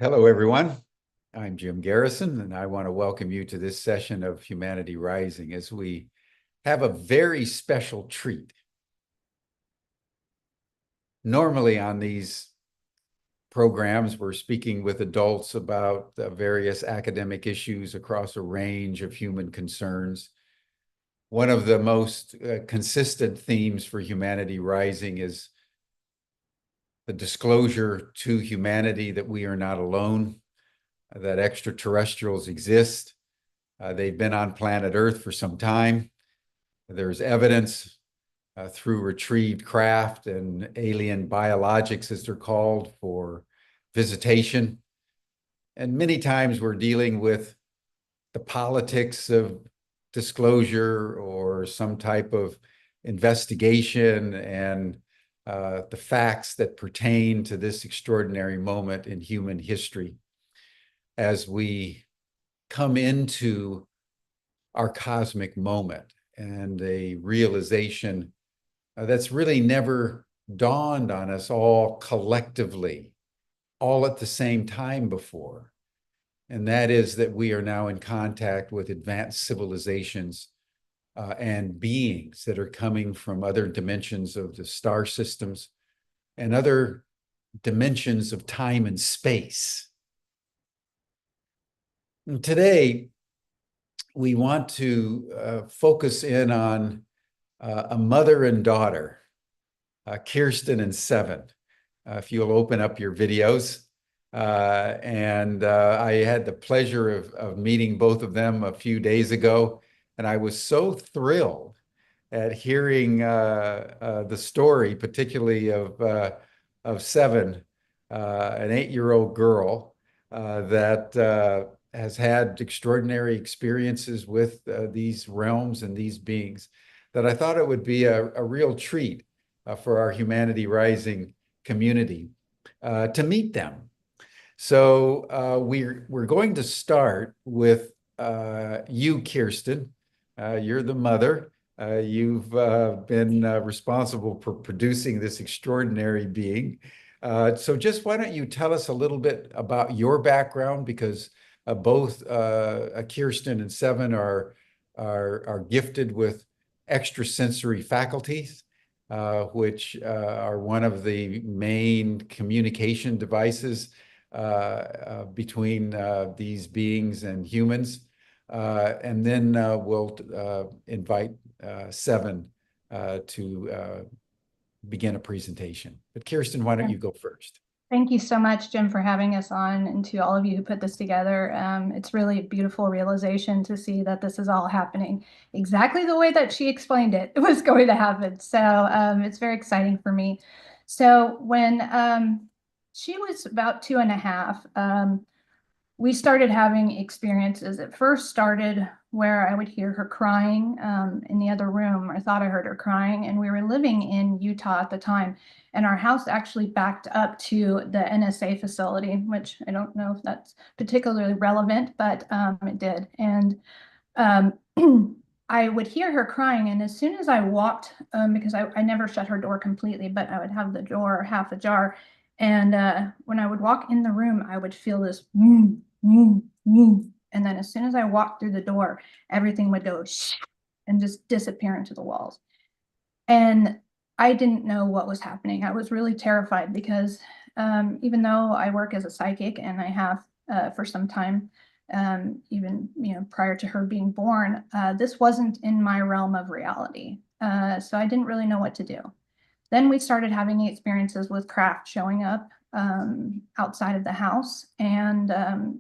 Hello, everyone. I'm Jim Garrison, and I want to welcome you to this session of Humanity Rising as we have a very special treat. Normally on these programs, we're speaking with adults about various academic issues across a range of human concerns. One of the most consistent themes for Humanity Rising is the disclosure to humanity that we are not alone, that extraterrestrials exist. They've been on planet Earth for some time. There's evidence through retrieved craft and alien biologics, as they're called, for visitation. And many times we're dealing with the politics of disclosure or some type of investigation and the facts that pertain to this extraordinary moment in human history as we come into our cosmic moment and a realization that's really never dawned on us all collectively, all at the same time before. And that is that we are now in contact with advanced civilizations and beings that are coming from other dimensions of the star systems and other dimensions of time and space. And today, we want to focus in on a mother and daughter, Kirsten and Sevyn. If you'll open up your videos. I had the pleasure of meeting both of them a few days ago, and I was so thrilled at hearing the story, particularly of Sevyn, an 8-year-old girl that has had extraordinary experiences with these realms and these beings, that I thought it would be a real treat for our Humanity Rising community to meet them. So we're going to start with you, Kirsten. You're the mother. You've been responsible for producing this extraordinary being. So just why don't you tell us a little bit about your background, because both Kirsten and Sevyn are gifted with extrasensory faculties, which are one of the main communication devices between these beings and humans. And then we'll invite Sevyn to begin a presentation. But Kirsten, why don't you go first? Thank you so much, Jim, for having us on, and to all of you who put this together. It's really a beautiful realization to see that this is all happening exactly the way that she explained it was going to happen. So it's very exciting for me. So when she was about 2.5, we started having experiences. It first started where I would hear her crying in the other room. I thought I heard her crying, and we were living in Utah at the time. And our house actually backed up to the NSA facility, which I don't know if that's particularly relevant, but it did. And I would hear her crying, and as soon as I walked, because I never shut her door completely, but I would have the door half ajar. And when I would walk in the room, I would feel this and then as soon as I walked through the door, everything would go shh and just disappear into the walls. And I didn't know what was happening. I was really terrified because even though I work as a psychic, and I have for some time, even prior to her being born, this wasn't in my realm of reality. So I didn't really know what to do. Then we started having experiences with craft showing up outside of the house. And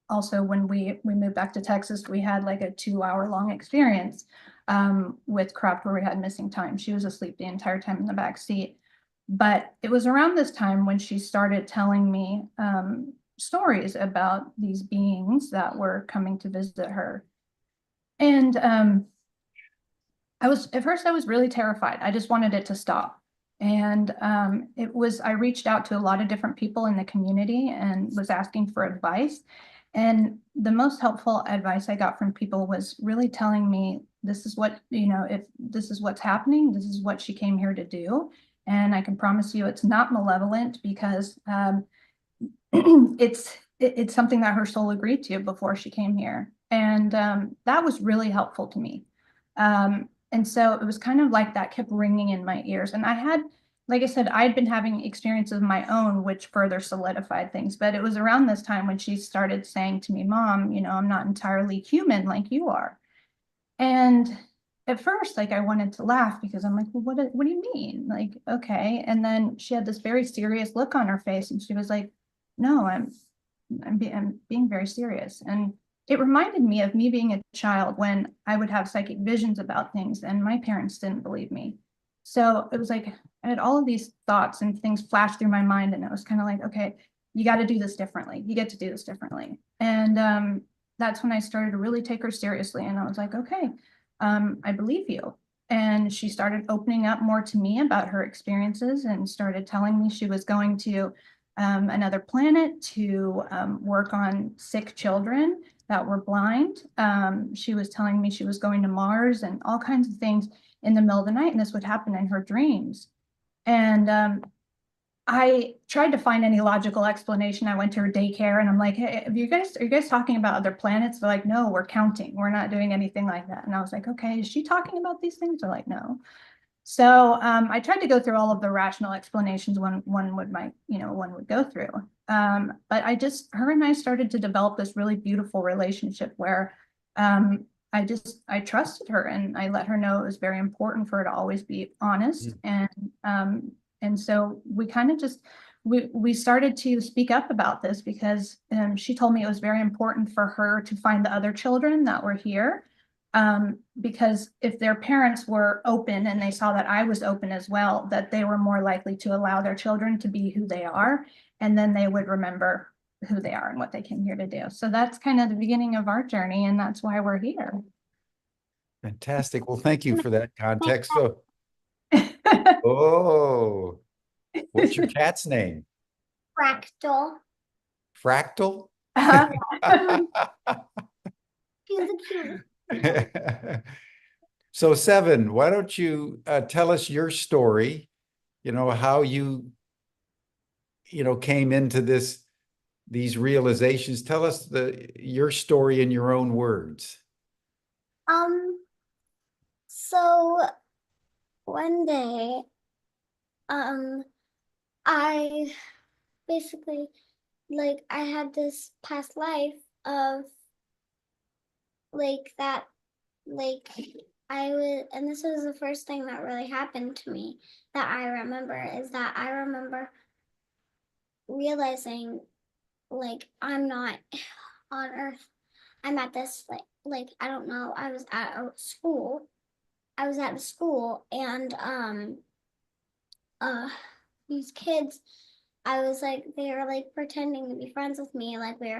also when we moved back to Texas, we had like a 2-hour-long experience with craft where we had missing time. She was asleep the entire time in the back seat. But it was around this time when she started telling me stories about these beings that were coming to visit her. And at first I was really terrified. I just wanted it to stop. And I reached out to a lot of different people in the community and was asking for advice. And the most helpful advice I got from people was really telling me, this is what, if this is what's happening, this is what she came here to do. And I can promise you it's not malevolent, because it's something that her soul agreed to before she came here. And that was really helpful to me. And so it was kind of like that kept ringing in my ears. And I had, like I said, I'd been having experiences of my own, which further solidified things. But it was around this time when she started saying to me, Mom, I'm not entirely human like you are. And at first, like, I wanted to laugh because I'm like, well, what do you mean? Like, okay. And then she had this very serious look on her face, and she was like, no, I'm being very serious. And it reminded me of me being a child when I would have psychic visions about things and my parents didn't believe me. So it was like I had all of these thoughts and things flash through my mind, and it was kind of like, okay, you got to do this differently. You get to do this differently. And that's when I started to really take her seriously. And I was like, okay, I believe you. And she started opening up more to me about her experiences and started telling me she was going to another planet to work on sick children that were blind. She was telling me she was going to Mars and all kinds of things in the middle of the night, and this would happen in her dreams. And I tried to find any logical explanation. I went to her daycare and I'm like, hey, are you guys talking about other planets? They're like, no, we're counting. We're not doing anything like that. And I was like, okay, is she talking about these things? They're like, no. So I tried to go through all of the rational explanations one would go through. But her and I started to develop this really beautiful relationship where I trusted her and I let her know it was very important for her to always be honest. And so we kind of just we started to speak up about this because she told me it was very important for her to find the other children that were here. Because if their parents were open and they saw that I was open as well, that they were more likely to allow their children to be who they are, and then they would remember who they are and what they came here to do. So that's kind of the beginning of our journey, and that's why we're here. Fantastic. Well, thank you for that context. So, oh, what's your cat's name? Fractal. Fractal? She's a cute. So, Sevyn, why don't you tell us your story, how you, came into these realizations. Tell us your story in your own words. So one day, I basically, like, I had this past life of, like, that, like, and this was the first thing that really happened to me that I remember, is that I remember realizing, like, I'm not on Earth. I'm at this, like, I don't know, I was at a school. I was at a school, and these kids, I was like, they were like pretending to be friends with me, like they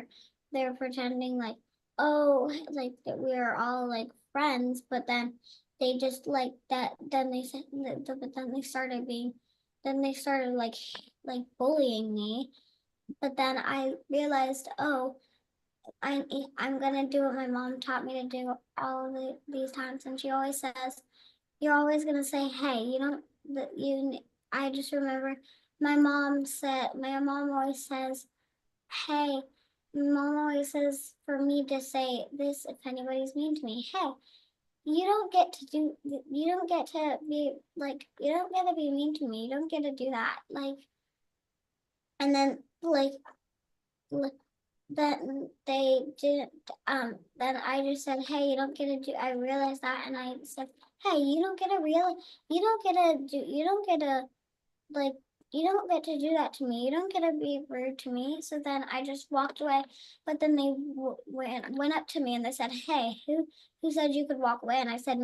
were pretending like, oh, like that we were all like friends, but then they just like that. Then they said, but then they started like bullying me. But then I realized, oh, I'm gonna do what my mom taught me to do all of these times, and she always says, you're always gonna say, hey, you don't, I just remember my mom always says, hey, mom always says for me to say this if anybody's mean to me, hey, you don't get to be like, you don't get to be mean to me, you don't get to do that. Like, and then then they didn't, then I just said, hey, you don't get to do, I realized that, and I said, hey, you don't get to like, you don't get to do that to me, you don't get to be rude to me. So then I just walked away, but then they went up to me and they said, hey, who said you could walk away? And I said,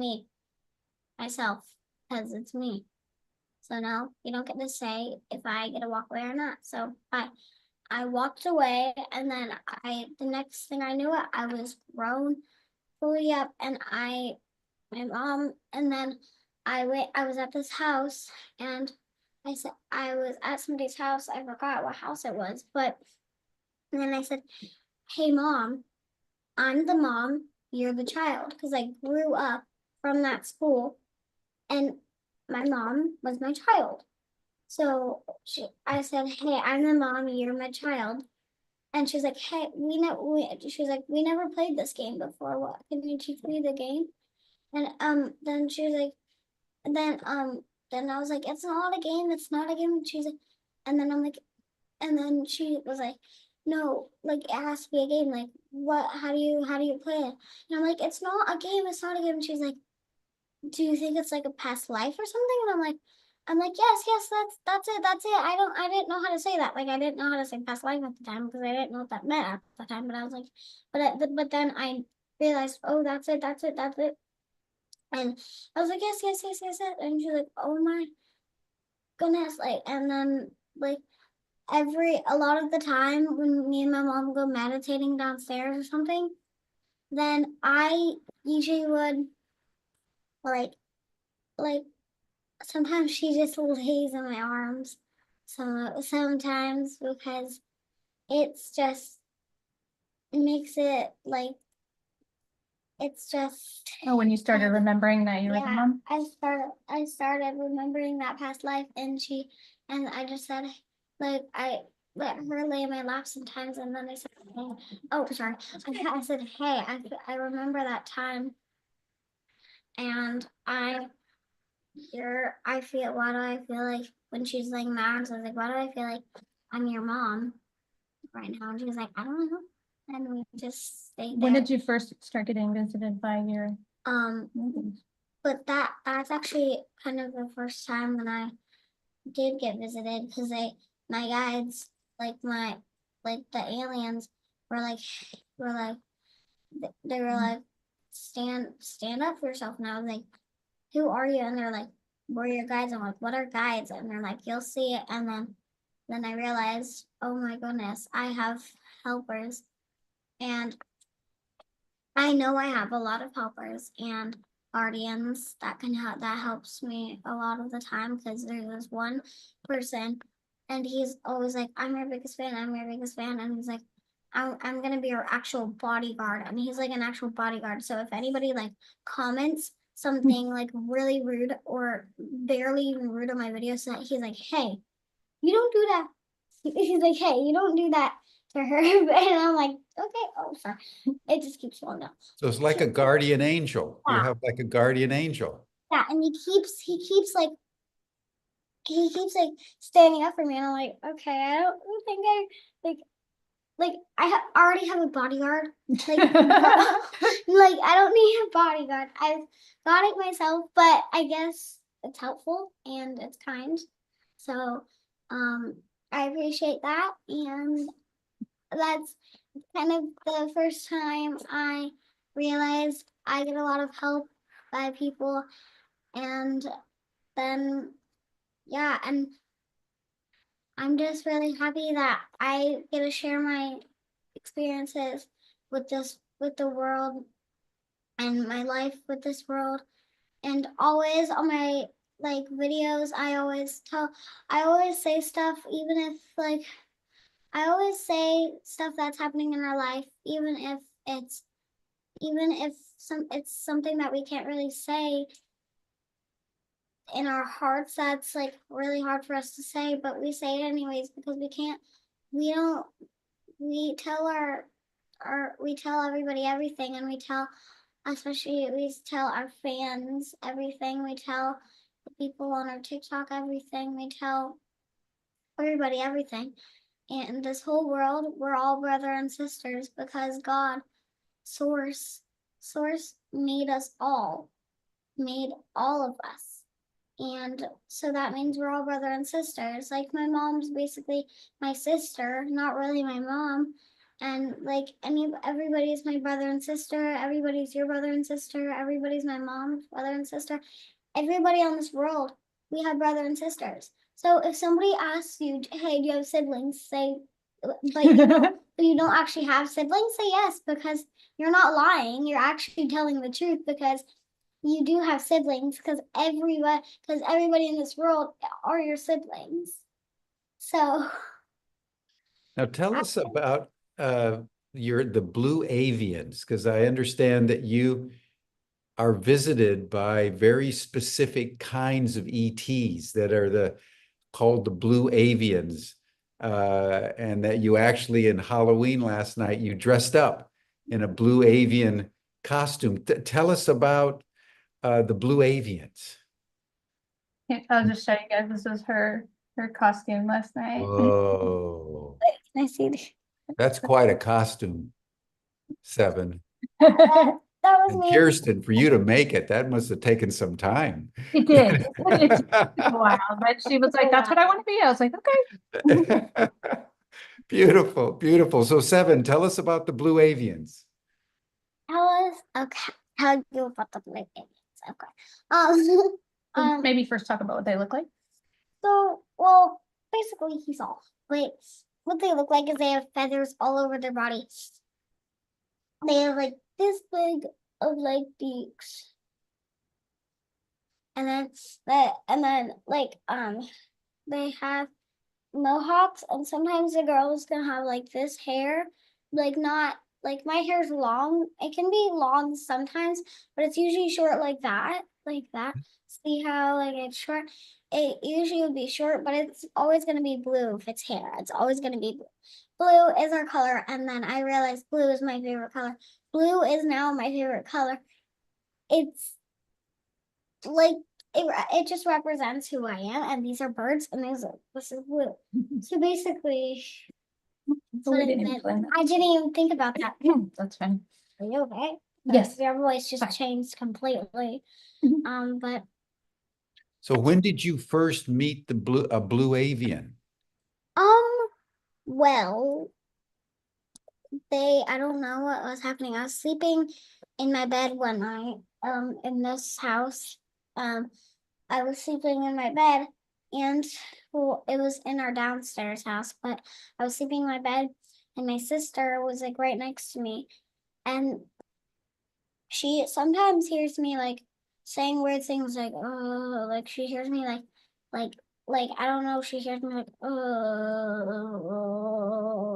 myself, because it's me. So no, you don't get to say if I get to walk away or not. So bye. I walked away, and then the next thing I knew, I was grown fully up, and my mom, and then I was at this house, and I said, I was at somebody's house, I forgot what house it was, but then I said, hey mom, I'm the mom, you're the child, because I grew up from that school, and my mom was my child. So I said, hey, I'm the mom, you're my child. and she's like, hey, she's like, we never played this game before. What, can you teach me the game? And then she was like, then I was like, it's not a game, it's not a game. And she's like, and then I'm like, and then she was like, no, like it has to be a game. Like, what, how do you play it? And I'm like, it's not a game, it's not a game. And she's like, do you think it's like a past life or something? And I'm like, yes, that's it. I didn't know how to say that. Like, I didn't know how to say past life at the time because I didn't know what that meant at the time. But I was like, but then I realized, oh, that's it. And I was like, yes. And she's like, oh my goodness. Like, and then like a lot of the time when me and my mom go meditating downstairs or something, then I usually would like like sometimes she just lays in my arms. Sometimes because it's just makes it like it's just Oh, when you started remembering that you were the yeah. mom? I started remembering that past life, and I just said like I let her lay in my lap sometimes, and then I said, hey. Oh, sorry. I said, hey, I remember that time, and why do I feel like when she's laying my arms, I was like, why do I feel like I'm your mom right now? And she was like, I don't know. And we just stayed When there. did you first start getting visited by your movies? But that's actually kind of the first time when I did get visited, because my guides, like the aliens were like they were like, stand up for yourself. And I was like, who are you? And they're like, we're your guides. I'm like, what are guides? And they're like, you'll see it. And then I realized, oh my goodness, I have helpers. And I know I have a lot of helpers and guardians that can help. That helps me a lot of the time, because there's this one person, and he's always like, I'm your biggest fan. I'm your biggest fan. And he's like, I'm gonna be your actual bodyguard. And he's like an actual bodyguard. So if anybody like comments something like really rude or barely even rude on my video, so he's like, hey, you don't do that. He's like, hey, you don't do that to her. And I'm like, okay, oh, sorry. It just keeps going down. So it's like a guardian angel. You Yeah. have like a guardian angel. Yeah, and he keeps like standing up for me, and I'm like, okay, I don't think I like already have a bodyguard. Like, like I don't need a bodyguard. I've got it myself, but I guess it's helpful and it's kind. So I appreciate that, and that's kind of the first time I realized I get a lot of help by people. And then yeah, and I'm just really happy that I get to share my experiences with the world, and my life with this world. And always on my like videos, I always say stuff, even if like I always say stuff that's happening in our life, even if it's something that we can't really say in our hearts, that's like really hard for us to say, but we say it anyways, because we don't we tell we tell everybody everything, and we tell our fans everything, we tell the people on our TikTok everything, we tell everybody everything. And in this whole world, we're all brother and sisters, because God, source made all of us. And so that means we're all brother and sisters. Like, my mom's basically my sister, not really my mom. And like everybody's my brother and sister, everybody's your brother and sister, everybody's my mom's brother and sister. Everybody on this world, we have brother and sisters. So if somebody asks you, hey, do you have siblings? Say, but you don't actually have siblings, say yes, because you're not lying. You're actually telling the truth, because you do have siblings, because everybody in this world are your siblings. So Now tell us about the Blue Avians, because I understand that you are visited by very specific kinds of ETs that are called the Blue Avians. and that you actually in Halloween last night, you dressed up in a Blue Avian costume. Tell us about the Blue Avians. I'll just show you guys. This is her costume last night. Whoa, Can I see this? that's quite a costume, Sevyn. That was And me. Kirsten, for you to make it, that must have taken some time. It did. It took a while, but she was like, "That's what I want to be." I was like, "Okay." Beautiful, beautiful. So Sevyn, tell us about the Blue Avians. Okay. Tell you about the Blue Avians. Okay. Maybe first talk about what they look like. So, well, basically he's all. Wait, what they look like is they have feathers all over their body. They have like this big of like beaks. And then they have mohawks, and sometimes the girls can have like this hair, like not like my hair's long. It can be long sometimes, but it's usually short like that, like that. See how like it's short? It usually would be short, but it's always gonna be blue if it's hair. It's always gonna be blue. Blue is our color, and then I realized blue is my favorite color. Blue is now my favorite color. It's like it just represents who I am, and these are birds, and this is blue. So basically, that's what it meant. I didn't even think about that. That's fine. Are you okay? Yes. Your voice just Fine. changed completely. But So when did you first meet a Blue Avian? well, I don't know what was happening. I was sleeping in my bed one night, in this house. I was sleeping in my bed, and well, it was in our downstairs house, but I was sleeping in my bed, and my sister was like right next to me, and she sometimes hears me like saying weird things like, oh, like she hears me like I don't know, she hears me like, oh,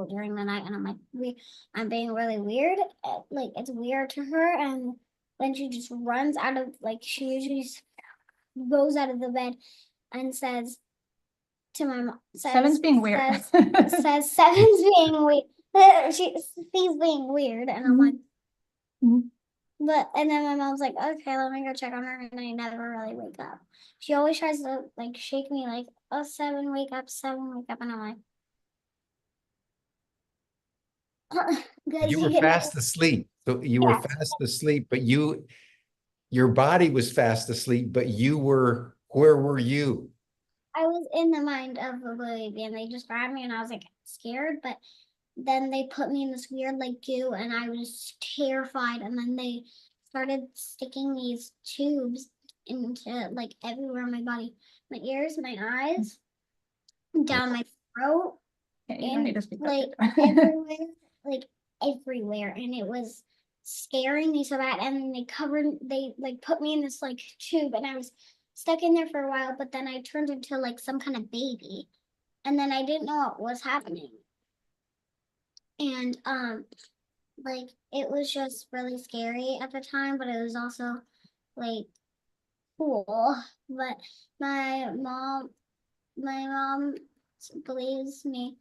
during the night, and I'm like, I'm being really weird, like it's weird to her, and then she just runs out of, like, she usually goes out of the bed and says to my mom, Sevyn's being weird. says Sevyn's being weird. She's being weird, and I'm like, and then my mom's like, okay, let me go check on her, and I never really wake up. She always tries to like shake me like, oh, Sevyn, wake up, and I'm like, You were fast asleep. So you were fast asleep, but your body was fast asleep, but where were you? I was in the mind of the Blue Avian. They just grabbed me, and I was like scared, but then they put me in this weird like goo, and I was terrified. And then they started sticking these tubes into like everywhere in my body, my ears, my eyes, down my throat, and like everywhere, like everywhere, and it was scaring me so bad. And they like put me in this like tube, and I was stuck in there for a while, but then I turned into like some kind of baby, and then I didn't know what was happening. And like it was just really scary at the time, but it was also like cool. But my mom believes me.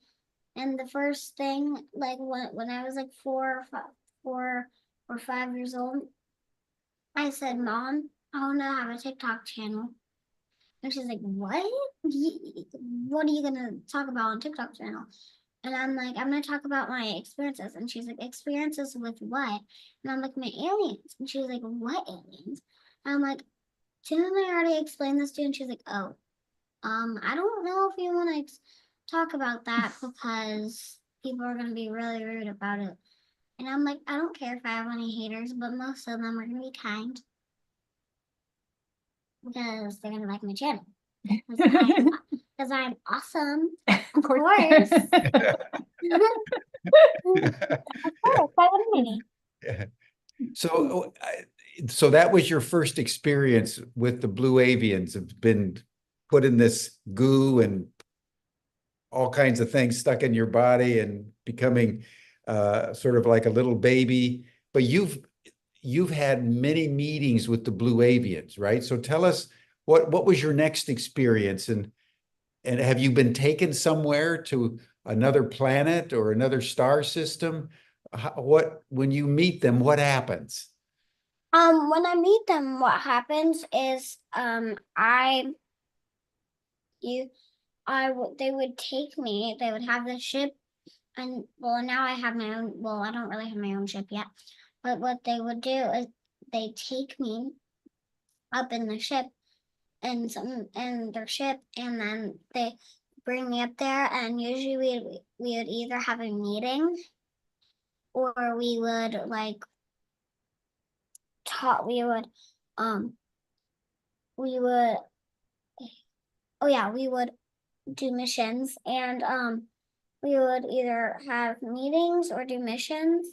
And the first thing, like when I was like 4 or 5 years old, I said, Mom, I want to have a TikTok channel. And she's like, what? What are you gonna talk about on TikTok channel? And I'm like, I'm gonna talk about my experiences. And she's like, experiences with what? And I'm like, my aliens. And she's like, what aliens? And I'm like, didn't I already explain this to you? And she's like, oh, I don't know if you want to talk about that because people are gonna be really rude about it. And I'm like, I don't care if I have any haters, but most of them are gonna be kind because they're gonna like my channel. Because I'm awesome. Of course. So, so that was your first experience with the Blue Avians. Have been put in this goo and all kinds of things stuck in your body and becoming sort of like a little baby. But you've had many meetings with the Blue Avians, right? So tell us what was your next experience, and have you been taken somewhere to another planet or another star system? When you meet them, what happens? When I meet them, what happens is, they would take me, they would have the ship, and well, now I have my own, well, I don't really have my own ship yet, but what they would do is they take me up in the ship and in their ship, and then they bring me up there, and usually we would either have a meeting, or we would like talk, we would oh yeah, we would do missions, and we would either have meetings or do missions.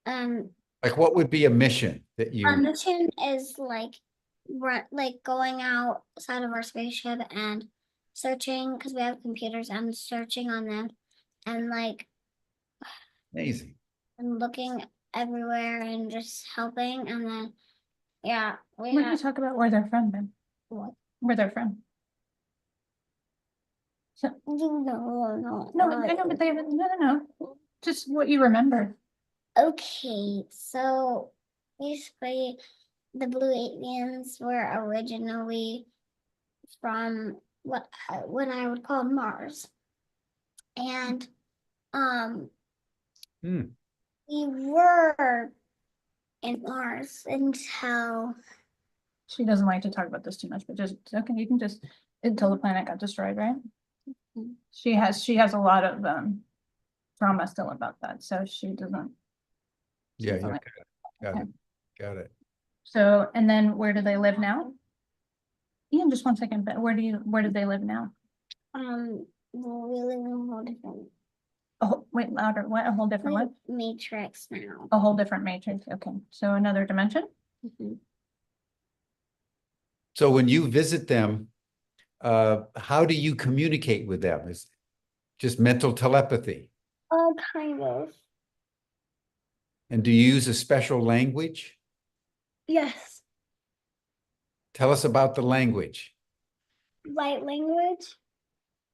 Like, what would be a mission that A you, mission is like going outside of our spaceship and searching, because we have computers, and searching on them, and like amazing. and looking everywhere and just helping, and then yeah, we When you have talk about where they're from, then what? where they're from. So, No. no, I know, but they haven't. No. Just what you remember. Okay, so basically, the Blue Avians were originally from what I would call Mars, and Hmm. we were in Mars until She doesn't like to talk about this too much, but just okay. You can just until the planet got destroyed, right? She has a lot of trauma still about that, so she doesn't. Yeah, doesn't yeah, like- got it, got it. So, and then where do they live now? Ian, just 1 second, but where do they live now? we live in a whole different Oh, wait, louder. What? A whole different what? matrix now. A whole different matrix. Okay, so another dimension. Mhm. So when you visit them, how do you communicate with them? Is just mental telepathy? Kind of. And do you use a special language? Yes. Tell us about the language. Light language.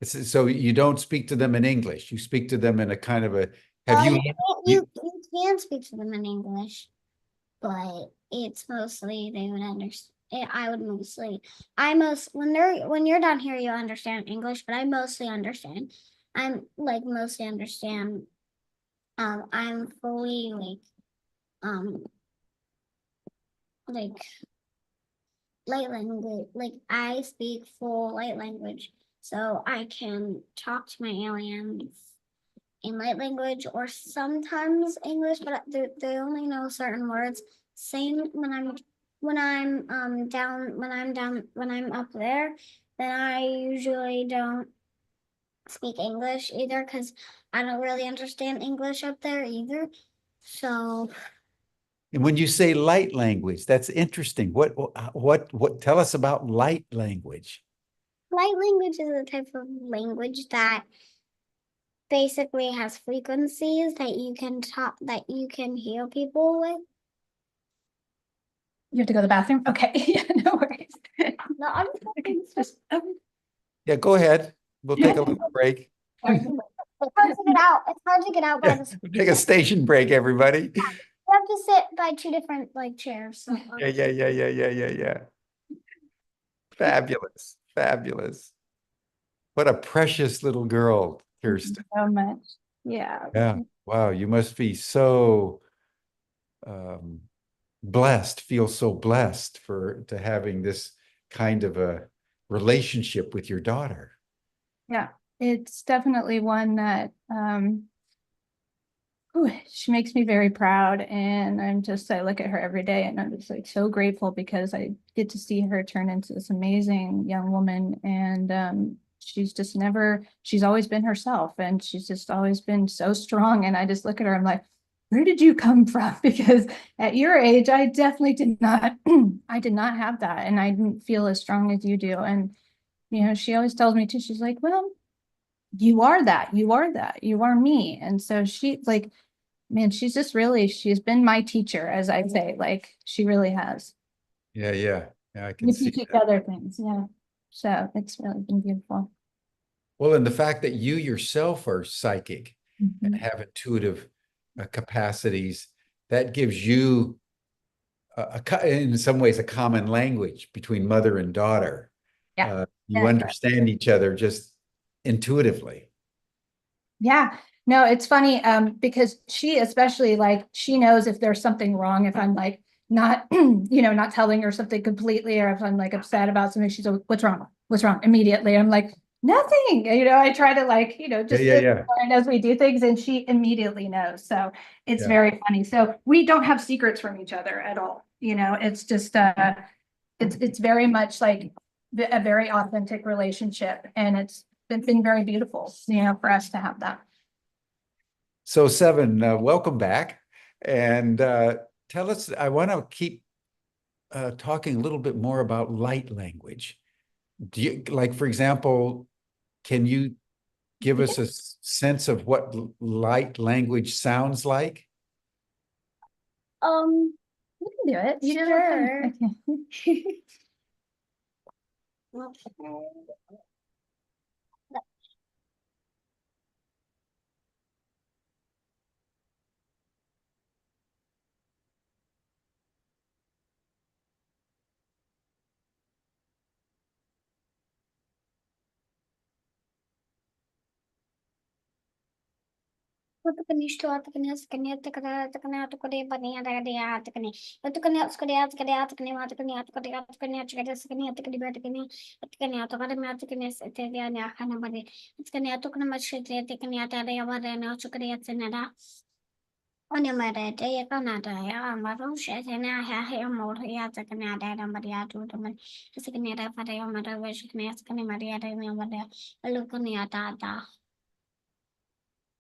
So you don't speak to them in English. You speak to them in a kind of a, have you? You can speak to them in English, but it's mostly they would understand. I would mostly, when you're down here, you understand English, but I mostly understand. I'm like mostly understand. I'm fully like light language. Like I speak full light language, so I can talk to my aliens in light language or sometimes English, but they only know certain words. Same when I'm down when I'm up there, then I usually don't speak English either, because I don't really understand English up there either. So And when you say light language, that's interesting. What, tell us about light language. light language is a type of language that basically has frequencies that you can talk, that you can hear people with. You have to go to the bathroom. Okay, yeah, no worries. No, I'm Just Yeah, go ahead. We'll take a little break. it's hard to get out. It's hard to get out by Yeah, the. we'll take a station break, everybody. You have to sit by two different like chairs. So, Yeah. Fabulous, fabulous. What a precious little girl, Kirsten. so much. Yeah. Yeah, wow, you must be so blessed, feel so blessed to having this kind of a relationship with your daughter. Yeah, it's definitely one that she makes me very proud, and I look at her every day and I'm just like so grateful because I get to see her turn into this amazing young woman, and she's always been herself, and she's just always been so strong, and I just look at her, I'm like, where did you come from? Because at your age, I definitely did not, I did not have that, and I didn't feel as strong as you do. And she always tells me too, she's like, well, you are that, you are me. And so she like, man, she's been my teacher, as I say, like she really has. Yeah, I can We see teach each that. other things, yeah. So it's really been beautiful. Well, and the fact that you yourself are psychic and Mhm. have intuitive capacities, that gives you in some ways a common language between mother and daughter. Yeah. You Yeah. understand each other just intuitively. Yeah, no, it's funny, because she especially like, she knows if there's something wrong, if I'm like not, not telling her something completely, or if I'm like upset about something, she's like, what's wrong? What's wrong? Immediately. I'm like, nothing, I try to like, Yeah, just yeah, listen yeah, to her as we do things, and she immediately knows. So it's yeah. very funny. So we don't have secrets from each other at all. It's just, it's very much like a very authentic relationship, and it's been very beautiful, for us to have that. So Sevyn, welcome back. And tell us, I want to keep talking a little bit more about light language. Do you, like, for example, can you give us a sense of what light language sounds like? Um, You can do it. You do Sure. it. Okay. okay.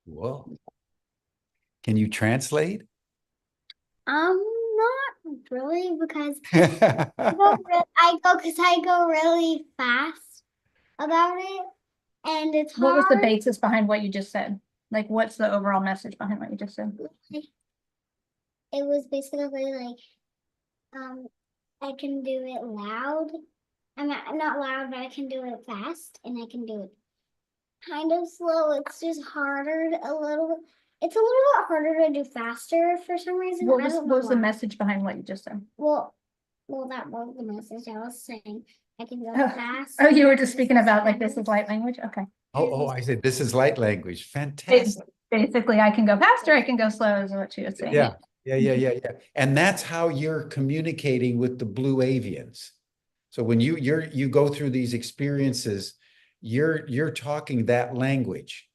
Whoa. Can you translate? Not really, because I go really fast about it, and it's What was the hard. basis behind what you just said? Like, what's the overall message behind what you just said? It was basically like, um, I can do it loud. I'm not loud, but I can do it fast, and I can do it kind of slow. It's just harder a little. It's a little bit harder to do faster for some reason. What I was don't what know was the why. message behind what you just said? Well, that was the message I was saying. I can go Oh, fast. oh, you were and just this speaking is about like this is language. light language. Okay. Oh, I said this is light language. It's Fantastic. basically, I can go faster, I can go slow, is what she was saying. Yeah, yeah. And that's how you're communicating with the Blue Avians. So when you go through these experiences, you're talking that language.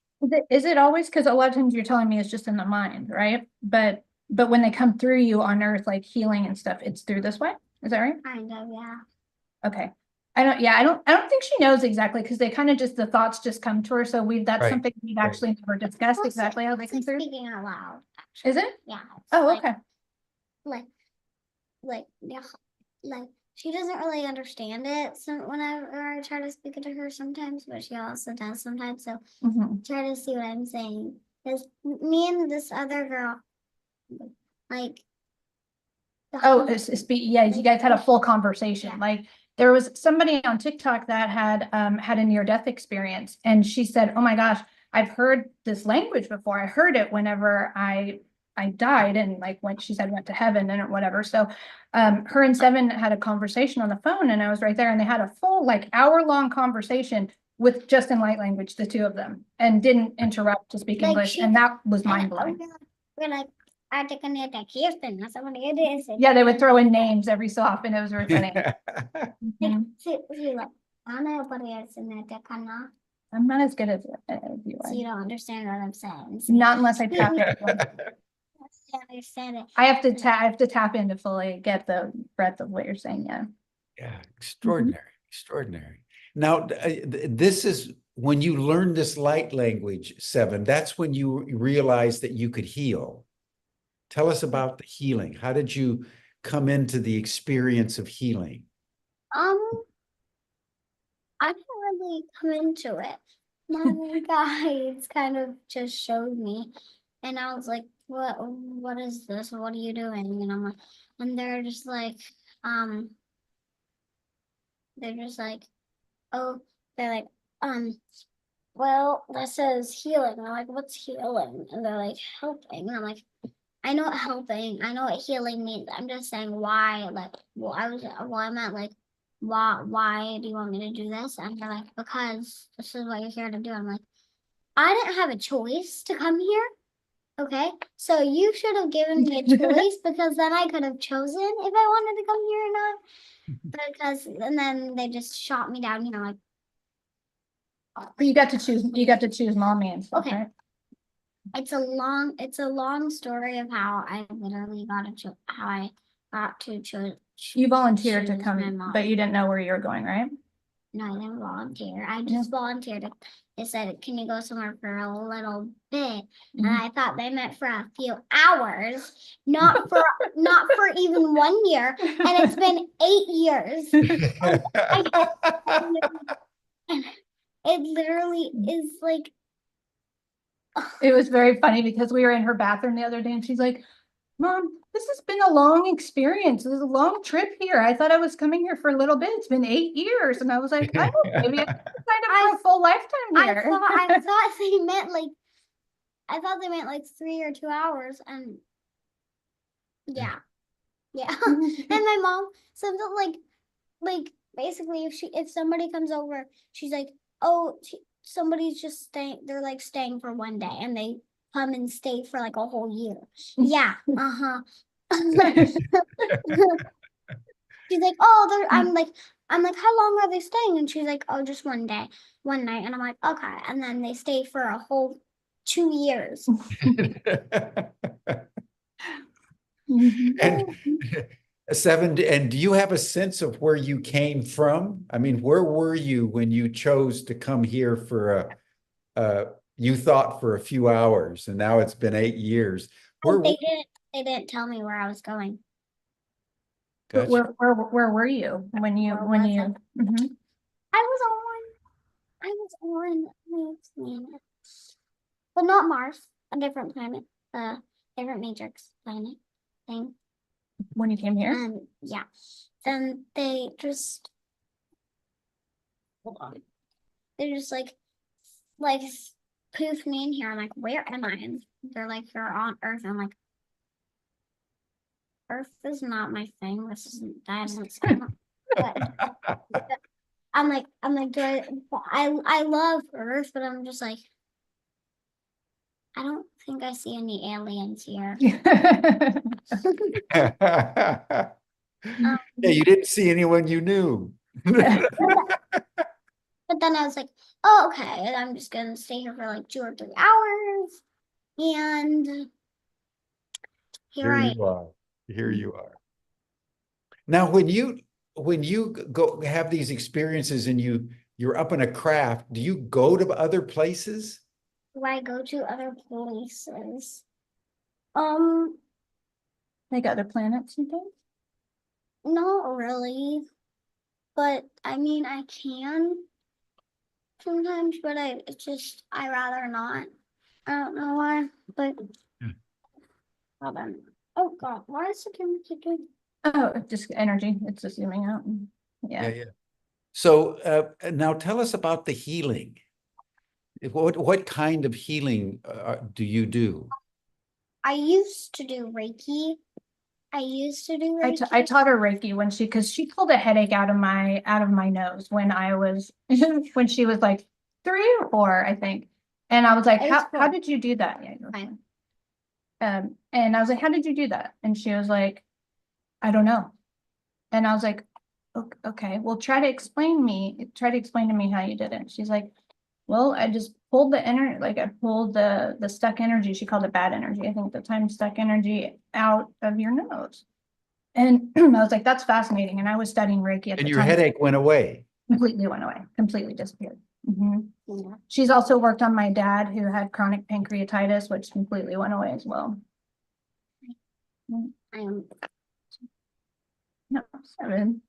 Is it always? Because a lot of times you're telling me it's just in the mind, right? But when they come through you on Earth, like healing and stuff, it's through this way. Is that right? Kind of, yeah. Okay. I don't think she knows exactly, because they kind of just, the thoughts just come to her. So that's Right, something we've right. actually never discussed exactly how they It's come like through. speaking out loud. Is it? Yeah. Oh, like, okay. Like, yeah, like she doesn't really understand it. So whenever I try to speak it to her sometimes, but she also does sometimes. So Mhm. try to see what I'm saying. Because me and this other girl, like, Oh, yeah, you guys had a full conversation. Yeah. Like, there was somebody on TikTok that had a near-death experience, and she said, "Oh my gosh, I've heard this language before. I heard it whenever I died, and like when she said went to heaven and whatever." So, her and Sevyn had a conversation on the phone, and I was right there, and they had a full like hour-long conversation with just in light language, the two of them, and didn't interrupt to speak Like English, and that was mind-blowing. we're like, I take a name that Kirsten. That's what it is. Yeah, they would throw in names every so often. It was really funny. Like, Mhm. see, like, Ana aparece in the canal. I'm not as good as you So are. you don't understand what I'm saying. Not unless I You tap don't it. understand it. I have to tap in to fully get the breadth of what you're saying. Yeah. Yeah, extraordinary, extraordinary. Now, this is when you learn this light language, Sevyn, that's when you realized that you could heal. Tell us about the healing. How did you come into the experience of healing? Um, I didn't really come into it. My guides kind of just showed me, and I was like, What is this? What are you doing?" And I'm like, and um, they're just like, oh, they're like, um, well, that says healing. And I'm like, what's healing? And they're like, helping. And I'm like, I know what helping, I know what healing means. I'm just saying why, like, I meant like, why do you want me to do this? And they're like, because this is what you're here to do. I'm like, I didn't have a choice to come here. Okay, so you should have given me a choice because then I could have chosen if I wanted to come here or not. And then they just shot me down, like. You got to choose mommy and stuff, Okay. right? It's a long story of how I literally how I got to choose. You volunteered to choose my come, mom. but you didn't know where you were going, right? No, I didn't volunteer. I just volunteered. They said, "Can you go somewhere for a little bit?" And I thought they meant for a few hours, not for even 1 year. And it's been 8 years. And it literally is like. It was very funny because we were in her bathroom the other day and she's like, Mom, this has been a long experience. This is a long trip here. I thought I was coming here for a little bit. It's been 8 years. And I was like, I hope maybe I signed up for a full lifetime here. I thought they meant like 3 or 2 hours, and yeah. And my mom said that like basically if somebody comes over, she's like, oh, somebody's just staying. They're like staying for 1 day, and they come and stay for like a whole year. Yeah. She's like, oh, I'm like, how long are they staying? And she's like, oh, just 1 day, 1 night. And I'm like, okay. And then they stay for a whole 2 years. And Sevyn, and do you have a sense of where you came from? I mean, where were you when you chose to come here for you thought for a few hours, and now it's been 8 years. They didn't tell me where I was going. Gotcha. Where were you when you Mhm. I was on but not Mars, a different planet, different matrix planet thing. When you came here? Yeah. Then they just hold on. They just like poofed me in here. I'm like, where am I? And they're like, you're on Earth. I'm like, Earth is not my thing. That doesn't sound but I'm like, I love Earth, but I'm just like, I don't think I see any aliens here. Yeah, you didn't see anyone you knew. But then I was like, oh, okay, I'm just gonna stay here for like 2 or 3 hours. And here I you are. Here you are. Now, when you go have these experiences and you're up in a craft, do you go to other places? do I go to other places? Like other planets and things? Not really. But I mean, I can sometimes, but I rather not. I don't know why, but hold on. Oh God, why is the camera keep doing? Oh, just energy. It's just zooming out. Yeah. Yeah. So now tell us about the healing. What kind of healing do you do? I used to do Reiki. I taught her Reiki because she pulled a headache out of my nose when I was when she was like 3 or 4, I think. And I was like, how did you do that? Yeah, you're fine. And I was like, how did you do that? And she was like, I don't know. And I was like, okay, well, try to explain to me how you did it. She's like, well, I just pulled the I pulled the stuck energy. She called it bad energy. I think at the time, stuck energy out of your nose. And I was like, that's fascinating. And I was studying Reiki at the time. And your headache went away. Completely went away, completely disappeared. Yeah. She's also worked on my dad who had chronic pancreatitis, which completely went away as well. No, Sevyn.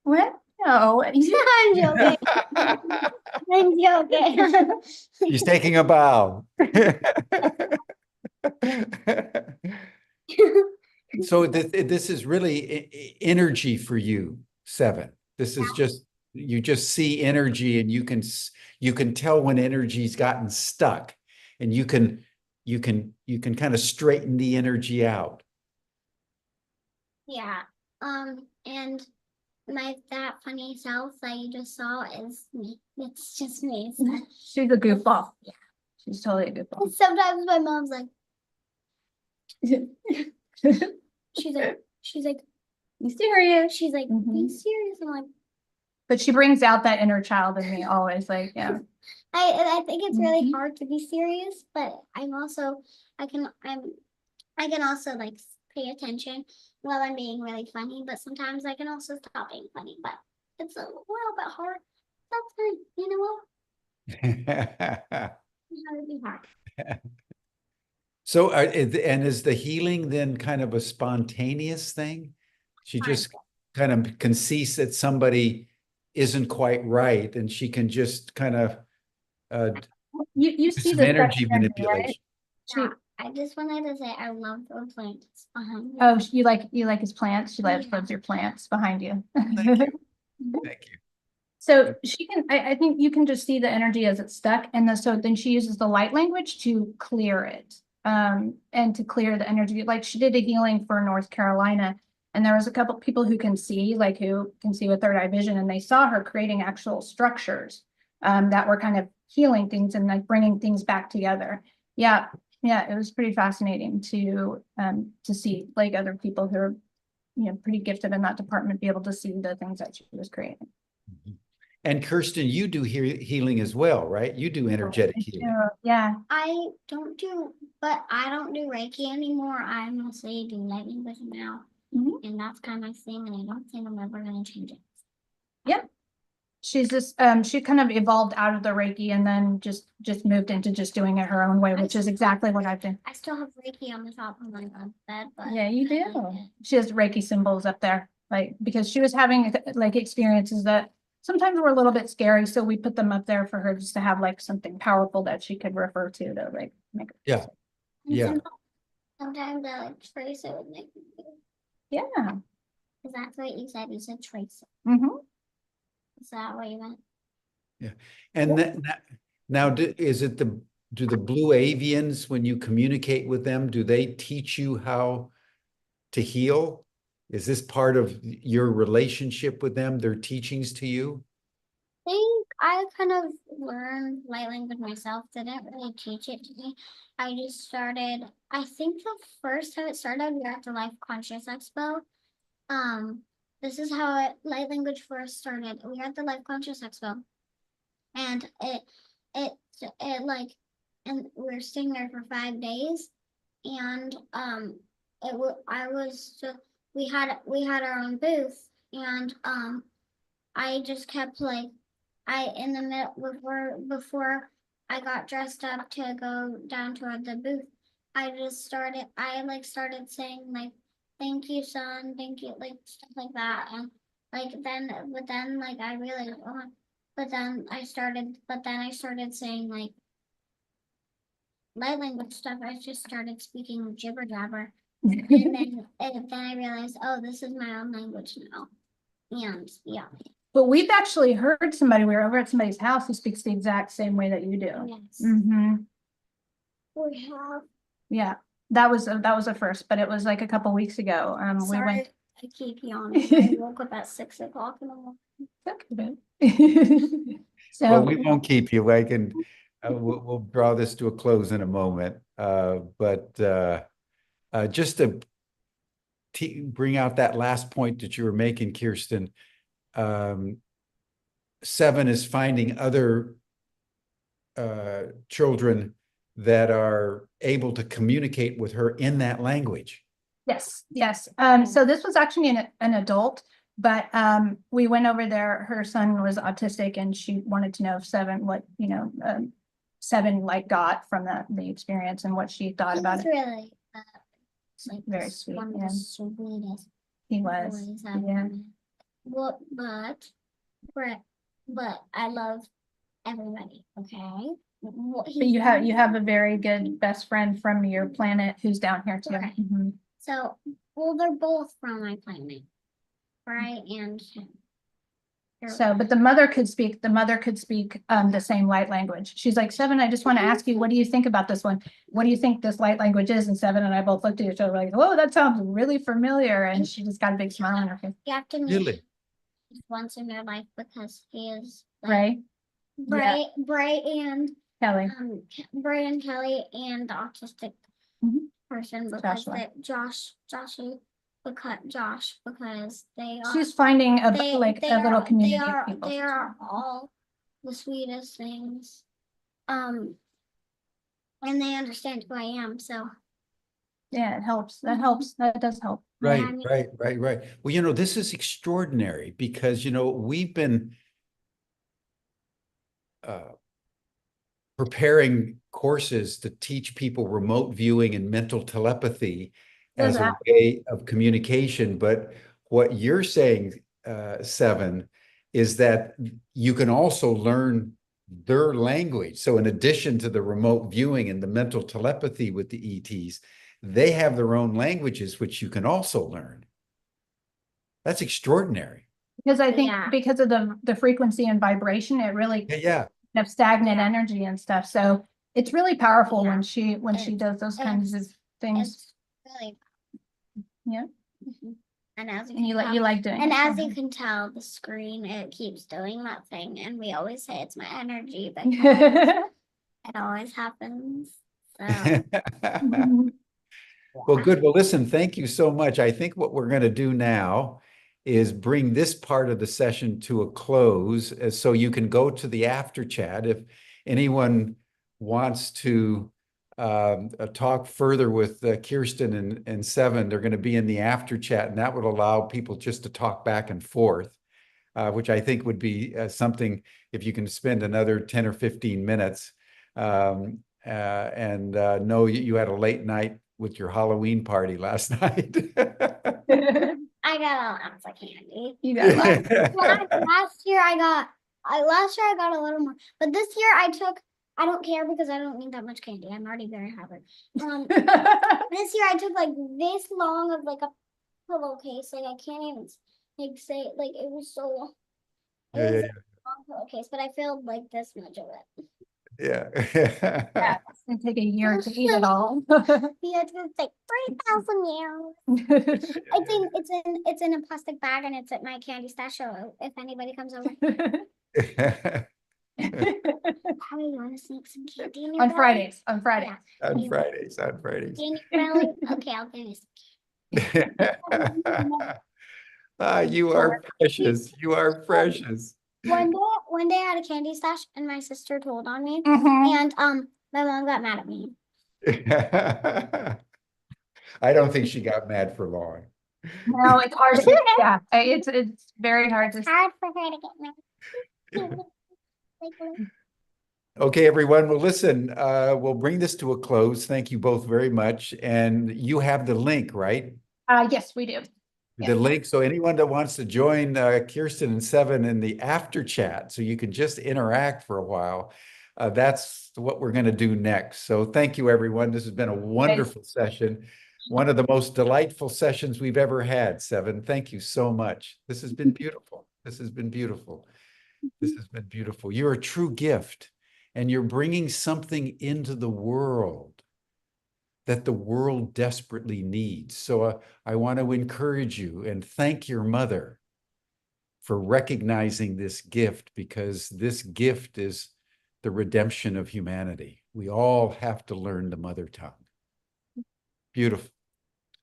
What? No. I'm joking. I'm joking. He's taking a bow. So this is really energy for you, Sevyn. This is just you just see energy, and you can tell when energy's gotten stuck, and you can kind of straighten the energy out. Yeah. And that funny self that you just saw is me. It's just me. So. She's a goofball. Yeah, she's totally a goofball. And sometimes my mom's like, she's like, You serious? she's like, be serious. I'm like, but she brings out that inner child in me always. Like, yeah. I think it's really hard to be serious, but I can also like pay attention while I'm being really funny, but sometimes I can also stop being funny, but it's a little bit hard. That's fine. You know what? It's gonna be hard. So, and is the healing then kind of a spontaneous thing? She just kind of can see that somebody isn't quite right, and she can just kind of You see some the energy sex energy, manipulation. right? Yeah, I just wanted to say I love those plants behind me. Oh, you like his plants? She loves your plants behind you. Thank you. Thank you. So she can, I think you can just see the energy as it's stuck. And so then she uses the light language to clear it. And to clear the energy. Like she did a healing for North Carolina. And there was a couple people who can see, like who can see with third eye vision. And they saw her creating actual structures that were kind of healing things and like bringing things back together. Yeah. Yeah. It was pretty fascinating to see like other people who are, pretty gifted in that department be able to see the things that she was creating. And Kirsten, you do healing as well, right? You do energetic healing. Yeah. I don't do Reiki anymore. I mostly do light language now. And that's kind of my thing, and I don't think I'm ever going to change it. Yep. She's just, she kind of evolved out of the Reiki and then just moved into just doing it her own way, which is exactly what I've been. I still have Reiki on the top of my bed, but yeah, you do. She has Reiki symbols up there, like, because she was having like experiences that sometimes were a little bit scary. So we put them up there for her just to have like something powerful that she could refer to like make her. Yeah. Yeah. Sometimes I like trace it with make. Yeah. Because that's what you said. You said trace it. Is that what you meant? Yeah. And now, is it do the Blue Avians, when you communicate with them, do they teach you how to heal? Is this part of your relationship with them, their teachings to you? I think I kind of learned light language myself. They didn't really teach it to me. I just started, I think the first time it started, we were at the Life Conscious Expo. This is how light language first started. We were at the Life Conscious Expo, and it like, and we were staying there for 5 days, and we had our own booth, and I just kept like, in the middle before I got dressed up to go down toward the booth, I started saying like, thank you, son, thank you, like stuff like that. And like but then like I realized, but then I started saying like light language stuff. I just started speaking jibber jabber. and then I realized, oh, this is my own language now. And yeah. But we've actually heard somebody, we were over at somebody's house who speaks the exact same way that you do. Yes. We have. Yeah, that was a first, but it was like a couple weeks ago. Sorry, we went. I keep yawning. I woke up at 6 o'clock in the morning. So well, we won't keep you. I can. We'll draw this to a close in a moment. But just to bring out that last point that you were making, Kirsten. Sevyn is finding other children that are able to communicate with her in that language. Yes. So this was actually an adult, but we went over there. Her son was autistic, and she wanted to know if Sevyn like got from the experience and what she thought about it. Really, like very sweet. One of the sweetest. He was. Yeah. Well, but I love everybody. Okay. But you have a very good best friend from your planet who's down here too. Okay. So, well, they're both from my planet, right? And him. So, but the mother could speak the same light language. She's like, Sevyn, I just want to ask you, what do you think about this one? What do you think this light language is? And Sevyn and I both looked at each other like, oh, that sounds really familiar. And she just got a big smile on her face. You have to meet Really? once in your life because he is Right? Bray and Kelly. Bray and Kelly and the autistic Mhm. person because Joshua. because they are She's finding a they little community they of are people. they are all the sweetest things. And they understand who I am, so Yeah, it helps. That helps. That does help. Right, I mean- right. Well, this is extraordinary because, we've been preparing courses to teach people remote viewing and mental telepathy as a way of communication. But what you're saying, Sevyn, is that you can also learn their language. So in addition to the remote viewing and the mental telepathy with the ETs, they have their own languages, which you can also learn. That's extraordinary. Because I think Yeah. because of the frequency and vibration, it really Yeah. have stagnant energy and stuff. So it's really powerful Yeah. when she does those kinds of things. it's really Yeah. Mhm. And as And you can like doing and it. as you can tell, the screen it keeps doing that thing, and we always say it's my energy, but it always happens. So Well, good. Well, listen, thank you so much. I think what we're going to do now is bring this part of the session to a close, so you can go to the after chat. If anyone wants to talk further with Kirsten and Sevyn, they're going to be in the after chat, and that would allow people just to talk back and forth, which I think would be something if you can spend another 10 or 15 minutes. And know you had a late night with your Halloween party last night. I got lots of candy. You got lots. Last year I got a little more, but this year I don't care because I don't need that much candy. I'm already very happy. This year I took like this long of like a pillowcase. Like I can't even say like it was so long. It was a long pillowcase, but I filled like this much of it. Yeah. Yeah, it's gonna take a year to eat it all. Yeah, it's gonna take 3,000 years. It's in a plastic bag and it's at my candy stash. So if anybody comes over, probably want to sneak some candy in your On belly. Fridays, on Fridays. Yeah. On Fridays. In your belly? Okay, I'll give you some. You are precious. You are precious. One day I had a candy stash and my sister told on me, Mhm. and my mom got mad at me. I don't think she got mad for long. No, it's hard. Yeah, it's very hard to. It's hard for her to get mad. Okay, everyone. Well, listen, we'll bring this to a close. Thank you both very much. And you have the link, right? Yes, we do. The link. So anyone that wants to join Kirsten and Sevyn in the after chat, so you can just interact for a while, that's what we're going to do next. So thank you, everyone. This has been a wonderful session. One of the most delightful sessions we've ever had, Sevyn. Thank you so much. This has been beautiful. This has been beautiful. This has been beautiful. You're a true gift, and you're bringing something into the world that the world desperately needs. So I want to encourage you and thank your mother for recognizing this gift, because this gift is the redemption of humanity. We all have to learn the mother tongue. Beautiful.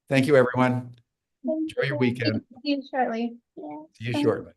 Thank you, everyone. Enjoy your weekend. See you shortly. Yeah. See you shortly.